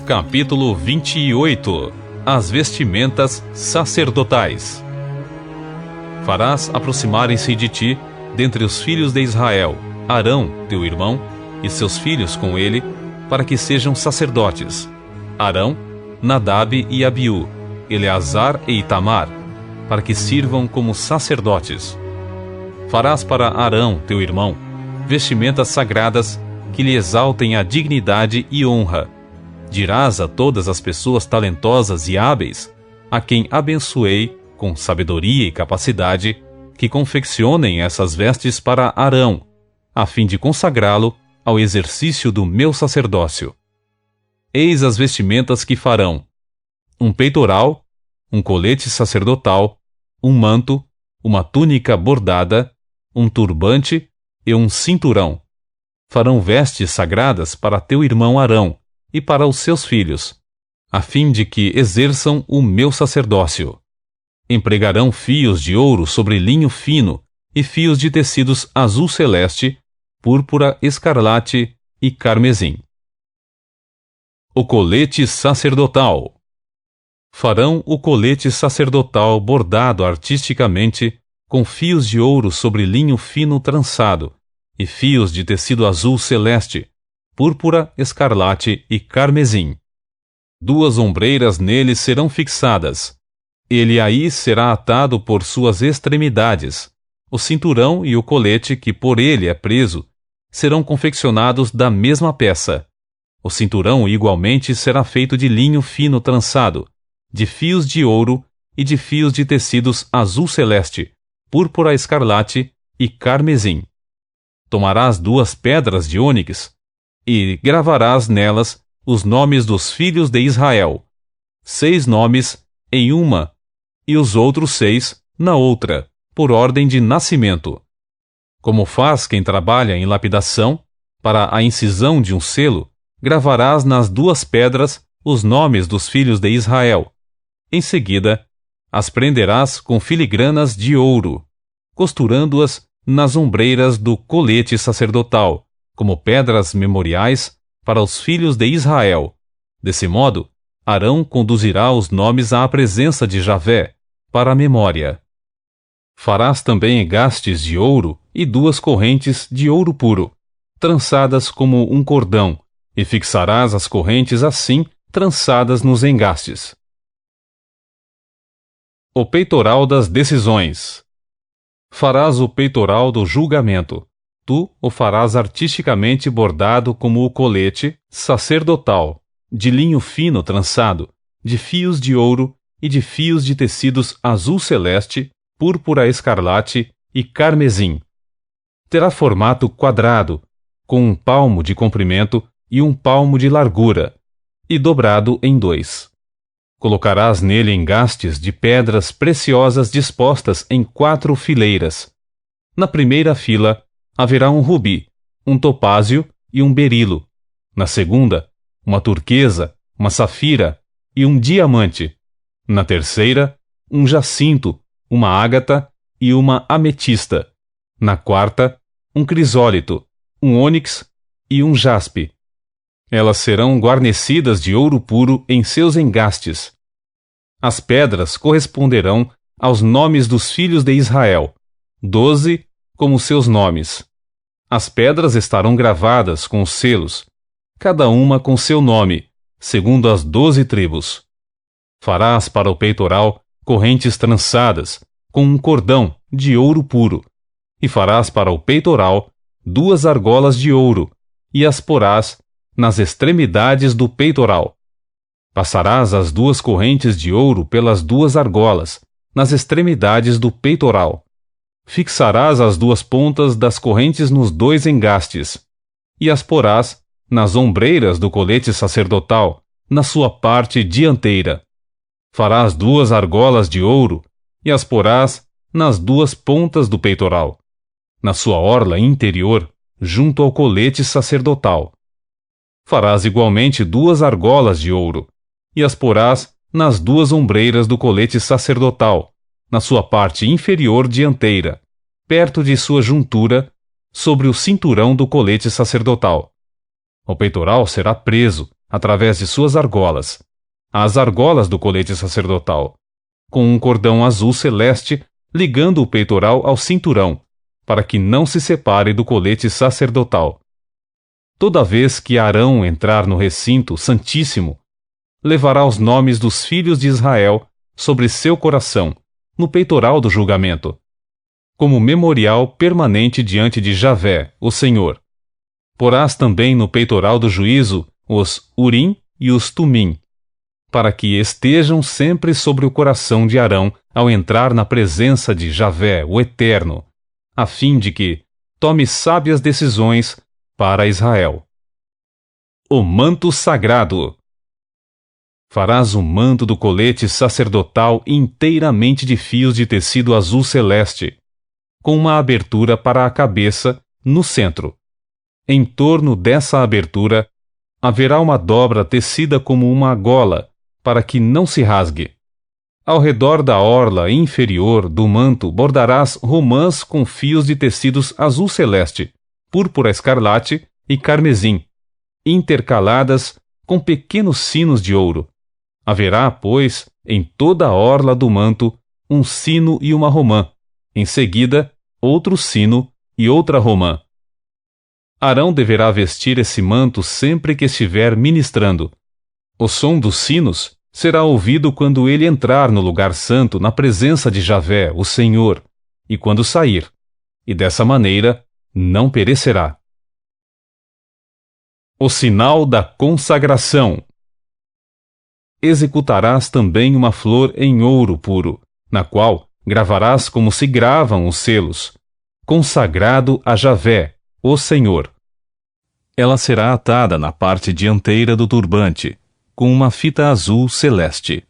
Capítulo 28. As vestimentas sacerdotais. Farás aproximarem-se de ti, dentre os filhos de Israel, Arão, teu irmão, e seus filhos com ele, para que sejam sacerdotes. Arão, Nadab e Abiú, Eleazar e Itamar, para que sirvam como sacerdotes. Farás para Arão, teu irmão, vestimentas sagradas que lhe exaltem a dignidade e honra. Dirás a todas as pessoas talentosas e hábeis, a quem abençoei com sabedoria e capacidade, que confeccionem essas vestes para Arão, a fim de consagrá-lo ao exercício do meu sacerdócio. Eis as vestimentas que farão: um peitoral, um colete sacerdotal, um manto, uma túnica bordada, um turbante e um cinturão. Farão vestes sagradas para teu irmão Arão e para os seus filhos, a fim de que exerçam o meu sacerdócio. Empregarão fios de ouro sobre linho fino e fios de tecidos azul celeste, púrpura, escarlate e carmesim. O colete sacerdotal. Farão o colete sacerdotal bordado artisticamente com fios de ouro sobre linho fino trançado e fios de tecido azul celeste, púrpura, escarlate e carmesim. 2 ombreiras nele serão fixadas. Ele aí será atado por suas extremidades. O cinturão e o colete que por ele é preso serão confeccionados da mesma peça. O cinturão igualmente será feito de linho fino trançado, de fios de ouro e de fios de tecidos azul celeste, púrpura, escarlate e carmesim. Tomarás 2 pedras de ônix e gravarás nelas os nomes dos filhos de Israel, 6 nomes em uma e os outros 6 na outra, por ordem de nascimento. Como faz quem trabalha em lapidação, para a incisão de um selo, gravarás nas 2 pedras os nomes dos filhos de Israel. Em seguida, as prenderás com filigranas de ouro, costurando-as nas ombreiras do colete sacerdotal, como pedras memoriais para os filhos de Israel. Desse modo, Arão conduzirá os nomes à presença de Javé, para a memória. Farás também engastes de ouro e 2 correntes de ouro puro, trançadas como um cordão, e fixarás as correntes assim trançadas nos engastes. O peitoral das decisões. Farás o peitoral do julgamento. Tu o farás artisticamente bordado como o colete sacerdotal, de linho fino trançado, de fios de ouro e de fios de tecidos azul celeste, púrpura, escarlate e carmesim. Terá formato quadrado, com 1 palmo de comprimento e 1 palmo de largura, e dobrado em 2. Colocarás nele engastes de pedras preciosas dispostas em 4 fileiras. Na primeira fila haverá um rubi, um topázio e um berilo. Na segunda, uma turquesa, uma safira e um diamante. Na terceira, um jacinto, uma ágata e uma ametista. Na quarta, um crisólito, um ônix e um jaspe. Elas serão guarnecidas de ouro puro em seus engastes. As pedras corresponderão aos nomes dos filhos de Israel, 12 como seus nomes. As pedras estarão gravadas com os selos, cada uma com seu nome, segundo as 12 tribos. Farás para o peitoral correntes trançadas, com um cordão de ouro puro, e farás para o peitoral 2 argolas de ouro, e as porás nas extremidades do peitoral. Passarás as 2 correntes de ouro pelas 2 argolas, nas extremidades do peitoral. Fixarás as 2 pontas das correntes nos 2 engastes, e as porás nas ombreiras do colete sacerdotal, na sua parte dianteira. Farás 2 argolas de ouro, e as porás nas 2 pontas do peitoral, na sua orla interior, junto ao colete sacerdotal. Farás igualmente 2 argolas de ouro, e as porás nas 2 ombreiras do colete sacerdotal, na sua parte inferior dianteira, perto de sua juntura, sobre o cinturão do colete sacerdotal. O peitoral será preso, através de suas argolas, as argolas do colete sacerdotal, com um cordão azul celeste ligando o peitoral ao cinturão, para que não se separe do colete sacerdotal. Toda vez que Arão entrar no recinto santíssimo, levará os nomes dos filhos de Israel sobre seu coração, no peitoral do julgamento, como memorial permanente diante de Javé, o Senhor. Porás também no peitoral do juízo os Urim e os Tumim, para que estejam sempre sobre o coração de Arão ao entrar na presença de Javé, o Eterno, a fim de que tome sábias decisões para Israel. O manto sagrado. Farás o manto do colete sacerdotal inteiramente de fios de tecido azul celeste, com uma abertura para a cabeça no centro. Em torno dessa abertura haverá uma dobra tecida como uma gola, para que não se rasgue. Ao redor da orla inferior do manto bordarás romãs com fios de tecidos azul celeste, púrpura escarlate e carmesim, intercaladas com pequenos sinos de ouro. Haverá, pois, em toda a orla do manto, um sino e uma romã, em seguida, outro sino e outra romã. Arão deverá vestir esse manto sempre que estiver ministrando. O som dos sinos será ouvido quando ele entrar no lugar santo na presença de Javé, o Senhor, e quando sair, e dessa maneira não perecerá. O sinal da consagração. Executarás também uma flor em ouro puro, na qual gravarás como se gravam os selos, consagrado a Javé, o Senhor. Ela será atada na parte dianteira do turbante, com uma fita azul celeste.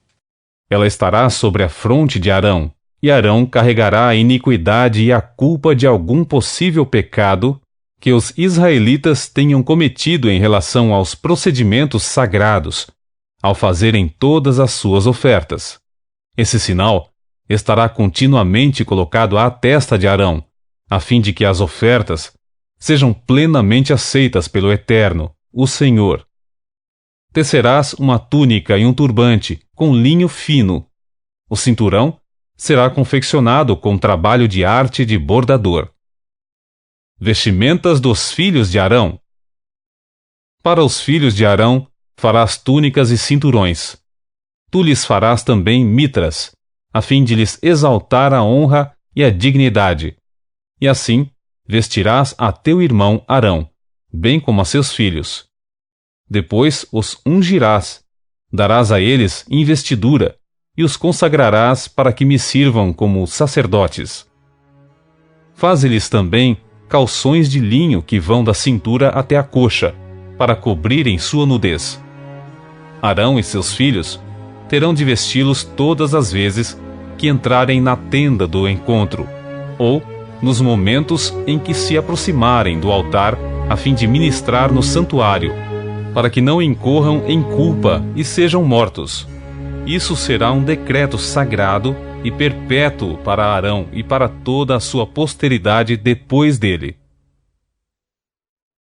Ela estará sobre a fronte de Arão, e Arão carregará a iniquidade e a culpa de algum possível pecado que os israelitas tenham cometido em relação aos procedimentos sagrados, ao fazerem todas as suas ofertas. Esse sinal estará continuamente colocado à testa de Arão, a fim de que as ofertas sejam plenamente aceitas pelo Eterno, o Senhor. Tecerás uma túnica e um turbante com linho fino. O cinturão será confeccionado com trabalho de arte de bordador. Vestimentas dos filhos de Arão. Para os filhos de Arão farás túnicas e cinturões. Tu lhes farás também mitras, a fim de lhes exaltar a honra e a dignidade. E assim vestirás a teu irmão Arão, bem como a seus filhos. Depois os ungirás, darás a eles investidura, e os consagrarás para que me sirvam como sacerdotes. Faze-lhes também calções de linho que vão da cintura até a coxa, para cobrirem sua nudez. Arão e seus filhos terão de vesti-los todas as vezes que entrarem na tenda do encontro, ou nos momentos em que se aproximarem do altar a fim de ministrar no santuário, para que não incorram em culpa e sejam mortos. Isso será um decreto sagrado e perpétuo para Arão e para toda a sua posteridade depois dele.